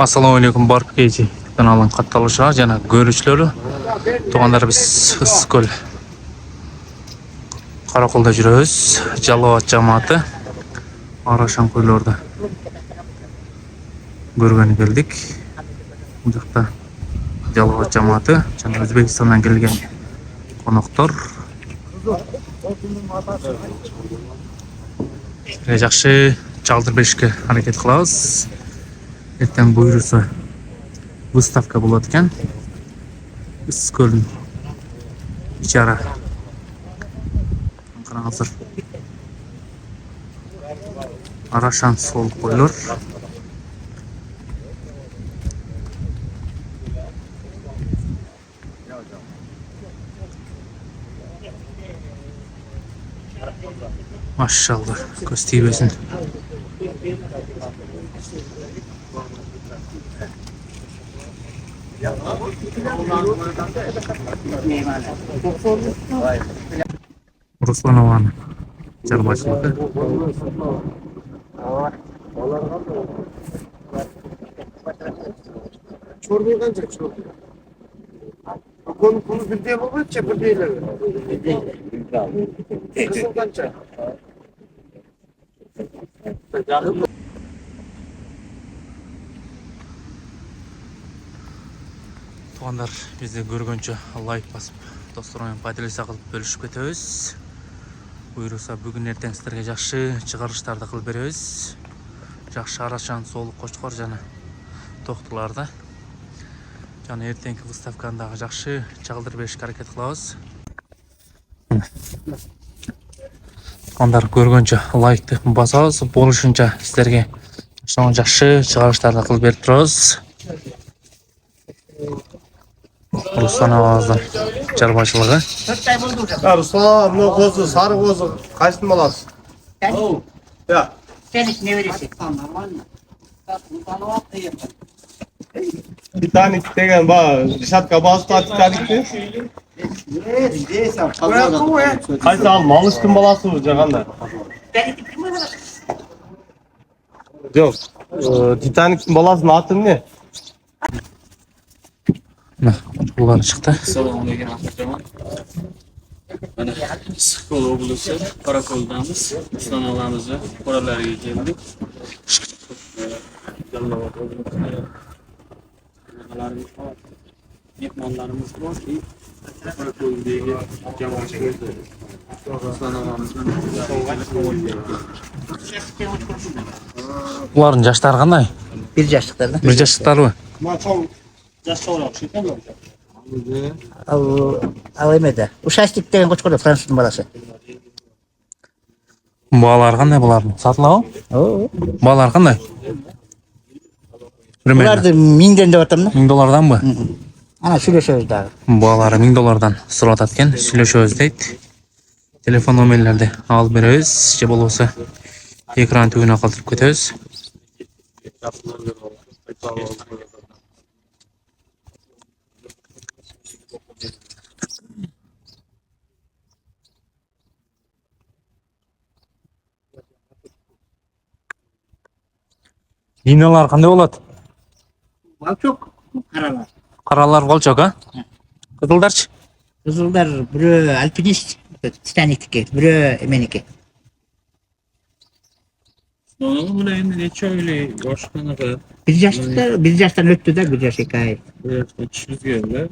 Assalamu alaikum bark keyci kanalın kattалышыга жана көрүүчүлөрү. Туугандар, биз Ысык-Көл Караколдо жүрөбүз. Жалал Абад жамааты Арашан көйлөрдө көргөнү келдик. Бул жакта Жалал Абад жамааты жана Өзбекстандан келген коноктор. Жакшы чалдыр беришке аракет кылабыз. Эртең буйруса выставка болот экен. Ысык-Көлдүн ичара. Караңыздар. Арашан сол койлор. Машалла, көз тийбесин. Русланованы чарбачылыгы. Çorbayı kanca çorba. Konu bildiği mi? Çepir değil mi? Kısım kanca. Туугандар, бизди көргөнчө лайк басып, достор менен пайдаласа кылып бөлүшүп кетебиз. Буйруса бүгүн эртең сиздерге жакшы чыгарыштарды кылып беребиз. Жакшы Арашан соолук кочкор жана токтуларды. Жана эртеңки выставканы дагы жакшы чагылдырып беришке аракет кылабыз. Туугандар, көргөнчө лайкты басабыз, болушунча сиздерге жакшы чыгарыштарды кылып берип турабыз. Руслановаздын чарбачылыгы. Ruslan, bu kozu, sarı kozu. Kaçtın mı lan? Ya. Sen hiç ne verirsin? Titanic degen bak. Rişat Kabazı da Titanic'ti. Kaçtın al, malıştın balası mı caganda? Yok. Titanic'in balasının atın ne? Bunlar çıktı. Selamünaleyküm arkadaşlar. Mana Ысык-Көл облысы Karakoldamiz. Ustanolamizga qoralarga keldik. Mehmonlarimiz bor. Karakoldagi jamoatchilik ustanolamizga Bunların yaşları qanday? Bir yaşlıklardan. Bir yaşlıklarmı? Al emede. Uşaşlık degen koçkorda Fransızın balası. Bağlar qanday bularning? Satılabı? Oo. Bağlar qanday? Bulardı 1000'den de atamda. $1000 mı? Ana söyleşiyoruz daha. Bağları $1000 surap atken, сүйлөшөбүз дейт. Telefon nomerlerdi alып беребиz, же болбосо экран түбүнө калтырып кетебиз. Линиялар кандай болот? Bal çok. Karalar. Каралар болчок, а? Кызылдарчы? Kızıllar biri alpinist. Titanic'teki. Biri emeniki. Sonra bu endi neçe öyle boshqanaqa Bir yaştan öttü de bir yaş hikaye. tushib keldi.